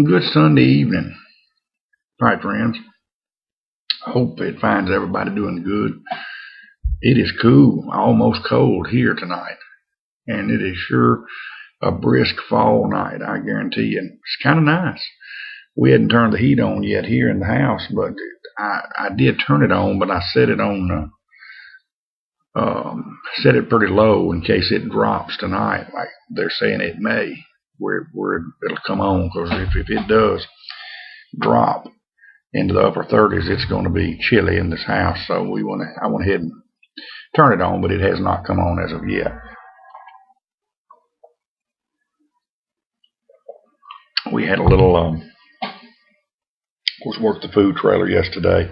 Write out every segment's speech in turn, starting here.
Good Sunday evening, hi friends. Hope it finds everybody doing good. It is cool, almost cold here tonight, and it is sure a brisk fall night, I guarantee you. It's kind of nice. We hadn't turned the heat on yet here in the house, but I did turn it on, but I set it on, set it pretty low in case it drops tonight, like they're saying it may, where it'll come on, because if it does drop into the upper 30s, it's going to be chilly in this house. So I went ahead and turn it on, but it has not come on as of yet. We had a little, of course, worked the food trailer yesterday.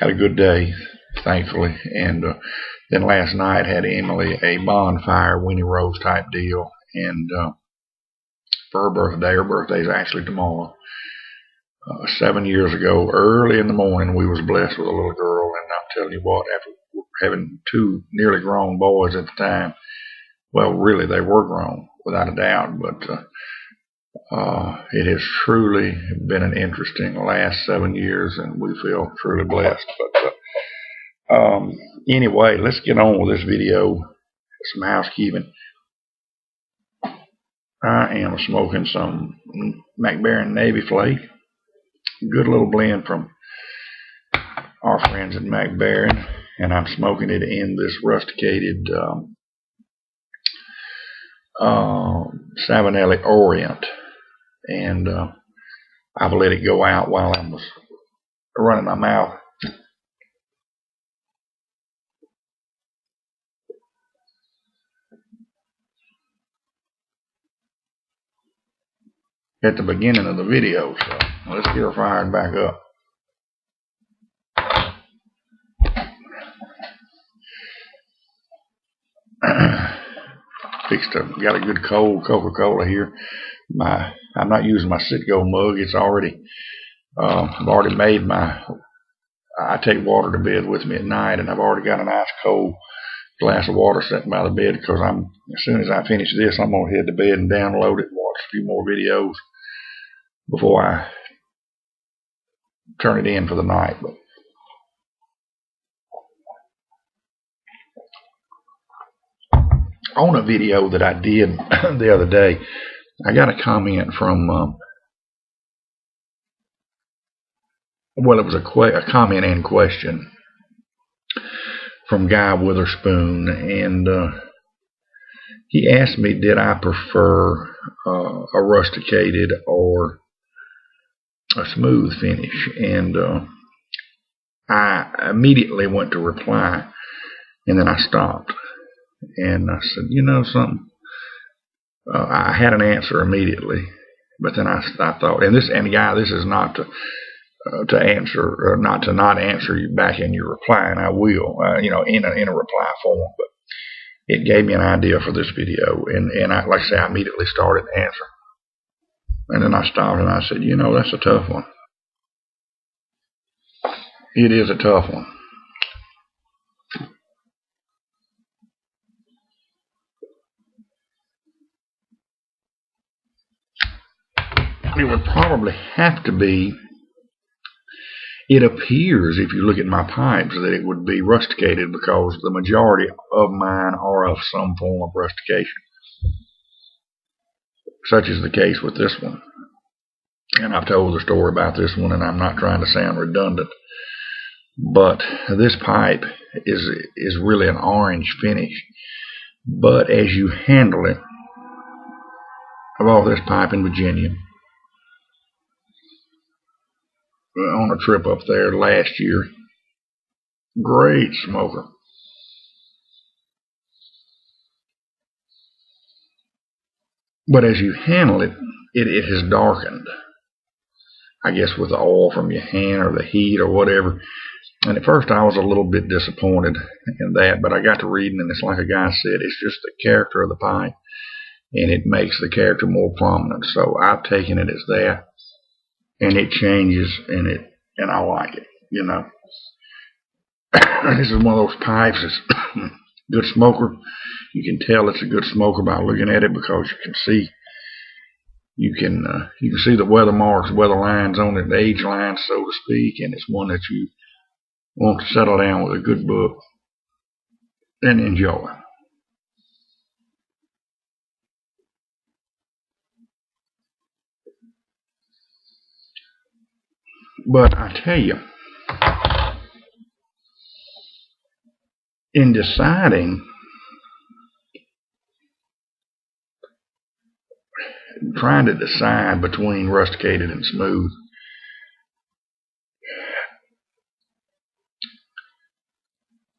Had a good day, thankfully, and then last night had Emily a bonfire Winnie Rose type deal, and for her birthday's actually tomorrow. 7 years ago, early in the morning, we was blessed with a little girl, and I'm telling you what, after having two nearly grown boys at the time, well, really, they were grown, without a doubt, but it has truly been an interesting last 7 years, and we feel truly blessed. But anyway, let's get on with this video. Some housekeeping. I am smoking some McBaron Navy Flake. Good little blend from our friends at McBaron, and I'm smoking it in this rusticated Savinelli Orient, and I've let it go out while I was running my mouth. At the beginning of the video, so let's get her fired back up. Got a good cold Coca-Cola here. I'm not using my Citgo mug. It's already I've already made I take water to bed with me at night, and I've already got a nice cold glass of water sitting by the bed, because as soon as I finish this, I'm gonna head to bed and download it and watch a few more videos before I turn it in for the night. But on a video that I did the other day, I got a comment from, well, it was a comment and question from Guy Witherspoon, and he asked me, did I prefer a rusticated or a smooth finish? And I immediately went to reply, and then I stopped, and I said, you know something, I had an answer immediately, but then I thought, and Guy, this is not to answer, not answer you back in your reply, and I will, in a reply form, but it gave me an idea for this video, and I, like I say, I immediately started to answer. And then I stopped and I said, that's a tough one. It is a tough one. It would probably have to be, it appears, if you look at my pipes, that it would be rusticated, because the majority of mine are of some form of rustication. Such is the case with this one. And I've told the story about this one, and I'm not trying to sound redundant, but this pipe is really an orange finish. But as you handle it, I bought this pipe in Virginia on a trip up there last year. Great smoker. But as you handle it, it has darkened, I guess, with the oil from your hand or the heat or whatever. And at first I was a little bit disappointed in that, but I got to reading, and it's like a guy said, it's just the character of the pipe, and it makes the character more prominent. So I've taken it as that, and it changes, and I like it, This is one of those pipes that's good smoker. You can tell it's a good smoker by looking at it, because you can see you can see the weather marks, weather lines on it, the age lines, so to speak, and it's one that you want to settle down with a good book and enjoy. But I tell you, in deciding, trying to decide between rusticated and smooth,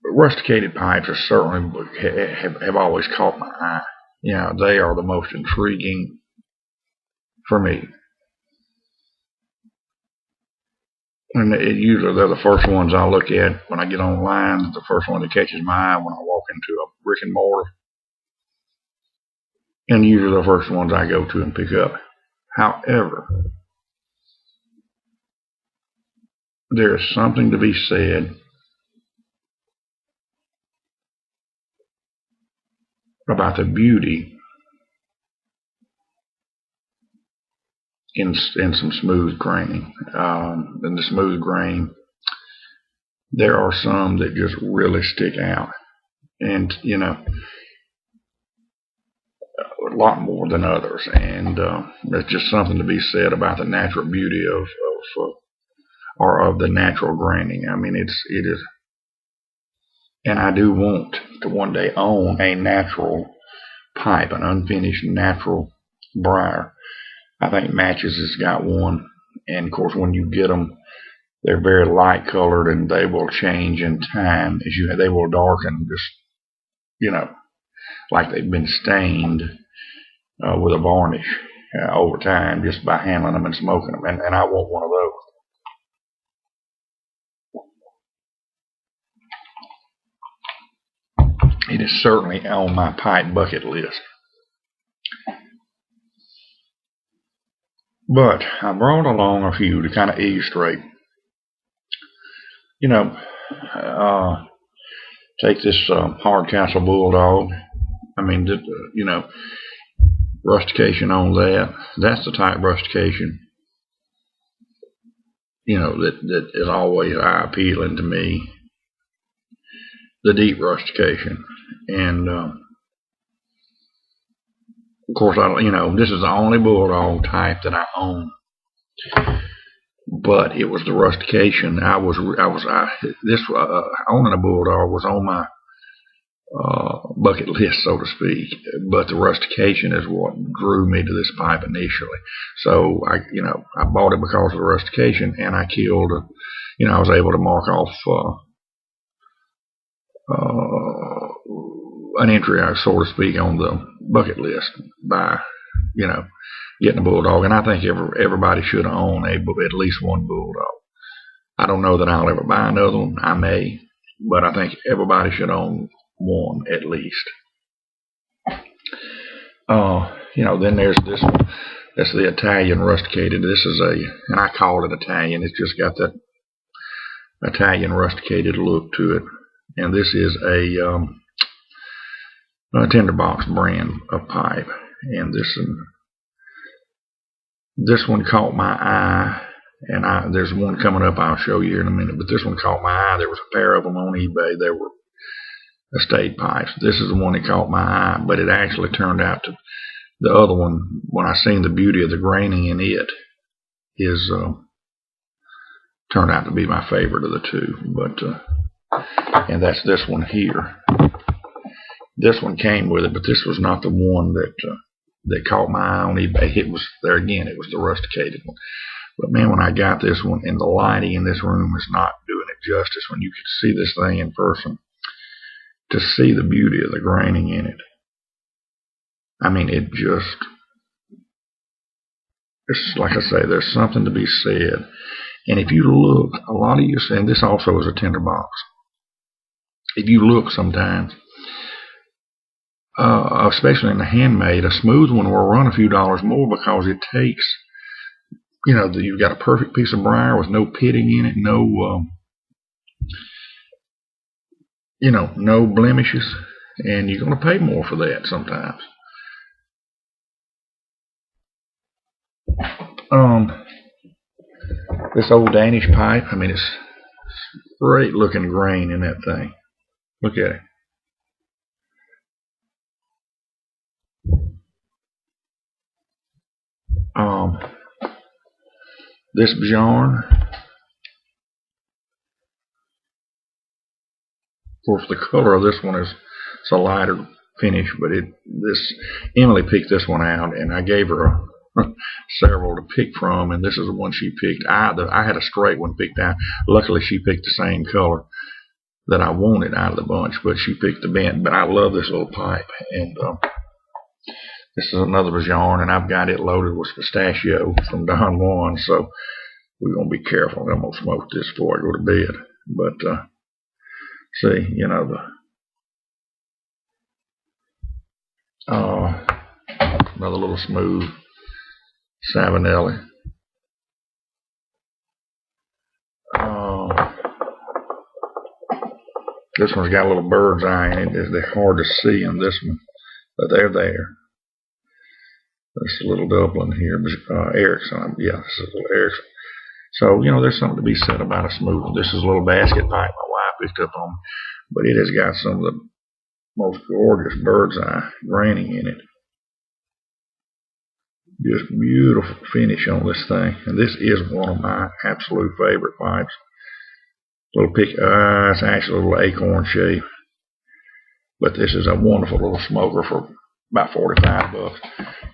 rusticated pipes are certainly have always caught my eye. You know, they are the most intriguing for me. And usually they're the first ones I look at when I get online. The first one that catches my eye when I walk into a brick and mortar. And usually the first ones I go to and pick up. However, there is something to be said about the beauty in some smooth graining. In the smooth grain, there are some that just really stick out, and you know, a lot more than others. And there's just something to be said about the natural beauty of the natural graining. I mean, it is, and I do want to one day own a natural pipe, an unfinished natural briar. I think Matches has got one, and of course when you get them, they're very light colored and they will change in time as they will darken, just, you know, like they've been stained with a varnish over time just by handling them and smoking them, and I want one of those. It is certainly on my pipe bucket list. But I brought along a few to kind of illustrate. You know, take this Hardcastle Bulldog. I mean, you know, rustication on that. That's the type of rustication, you know, that is always eye appealing to me. The deep rustication, and of course, you know, this is the only Bulldog type that I own. But it was the rustication. Owning a Bulldog was on my bucket list, so to speak. But the rustication is what drew me to this pipe initially. So I bought it because of the rustication, and I killed. I was able to mark off an entry, so to speak, on the bucket list by, getting a Bulldog. And I think everybody should own at least one Bulldog. I don't know that I'll ever buy another one. I may, but I think everybody should own one at least. Then there's this one. That's the Italian rusticated. This is and I call it Italian. It's just got that Italian rusticated look to it. And this is a tinderbox brand of pipe. And this one caught my eye. And there's one coming up I'll show you here in a minute. But this one caught my eye. There was a pair of them on eBay. They were estate pipes. This is the one that caught my eye. But it actually turned out to the other one, when I seen the beauty of the graining in it, is turned out to be my favorite of the two. But and that's this one here. This one came with it, but this was not the one that caught my eye on eBay. It was there again. It was the rusticated one. But man, when I got this one, and the lighting in this room is not doing it justice. When you could see this thing in person, to see the beauty of the graining in it. I mean, it's like I say, there's something to be said. And if you look, a lot of you saying this also is a tinderbox. If you look sometimes, especially in the handmade, a smooth one will run a few dollars more because it takes, you've got a perfect piece of briar with no pitting in it, no blemishes, and you're going to pay more for that sometimes. This old Danish pipe, I mean, it's great looking grain in that thing. Look at it. This Bjorn, of course, the color of this one is it's a lighter finish, but Emily picked this one out, and I gave her several to pick from, and this is the one she picked. I had a straight one picked out. Luckily, she picked the same color that I wanted out of the bunch, but she picked the bent. But I love this little pipe, and this is another Bjorn, and I've got it loaded with pistachio from Don Juan, so we're going to be careful. I'm going to smoke this before I go to bed. But, see, you know, another little smooth Savinelli. This one's got a little bird's eye in it. They're hard to see on this one, but they're there. This is a little Dublin here, Erickson. Yeah, this is a little Erickson. So, you know, there's something to be said about a smooth one. This is a little basket pipe my wife picked up on, but it has got some of the most gorgeous bird's eye graining in it. Just beautiful finish on this thing, and this is one of my absolute favorite pipes. Little it's actually a little acorn shape, but this is a wonderful little smoker for about 45 bucks.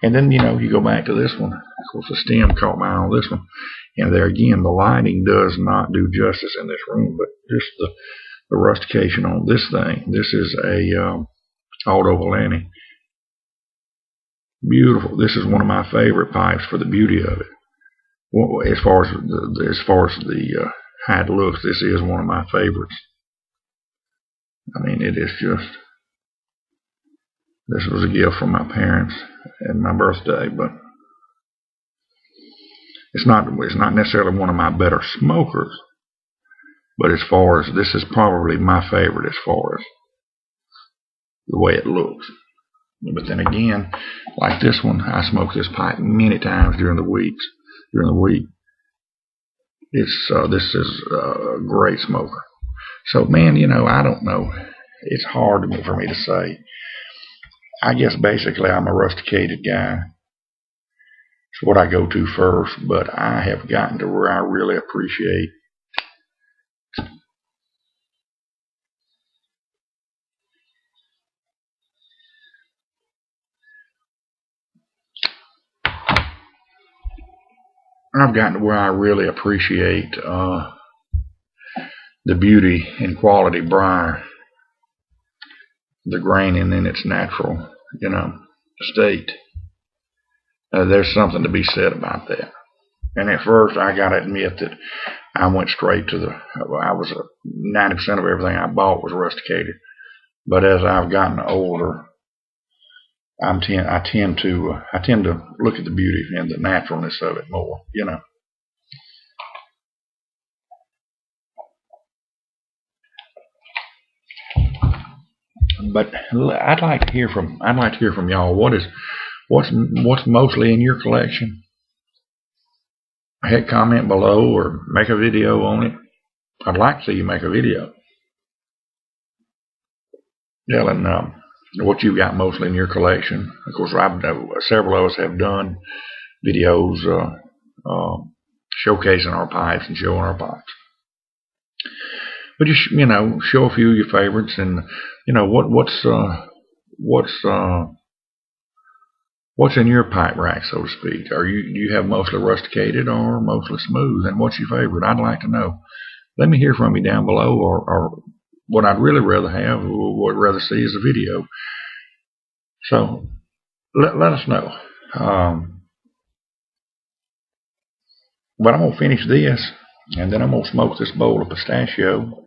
And then, you know, you go back to this one. Of course, the stem caught my eye on this one, and there again, the lighting does not do justice in this room, but just the rustication on this thing. This is a Aldo Valenti. Beautiful. This is one of my favorite pipes for the beauty of it. Well, as far as the how it looks, this is one of my favorites. I mean, it is just. This was a gift from my parents and my birthday, but it's not necessarily one of my better smokers. But as far as this is probably my favorite as far as the way it looks. But then again, like this one, I smoke this pipe many times during the week. This is a great smoker. So, man, you know, I don't know. It's hard for me to say. I guess basically I'm a rusticated guy. It's what I go to first, but I have gotten to where I really appreciate the beauty and quality briar, the graining in its natural, you know, state. There's something to be said about that. And at first, I got to admit that I went straight to 90% of everything I bought was rusticated. But as I've gotten older, I tend to look at the beauty and the naturalness of it more, you know. But I'd like to hear from y'all. What's mostly in your collection? Heck, comment below or make a video on it. I'd like to see you make a video. Telling what you've got mostly in your collection. Of course, several of us have done videos showcasing our pipes and showing our pipes. But just, you know, show a few of your favorites, and you know what's in your pipe rack, so to speak. Do you have mostly rusticated or mostly smooth? And what's your favorite? I'd like to know. Let me hear from you down below, or what I'd really rather have, or what I'd rather see is a video. So let us know. But I'm gonna finish this, and then I'm gonna smoke this bowl of pistachio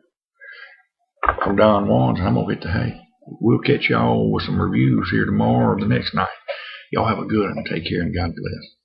from Don Juan's. I'm gonna hit the hay. We'll catch y'all with some reviews here tomorrow or the next night. Y'all have a good one. Take care, and God bless.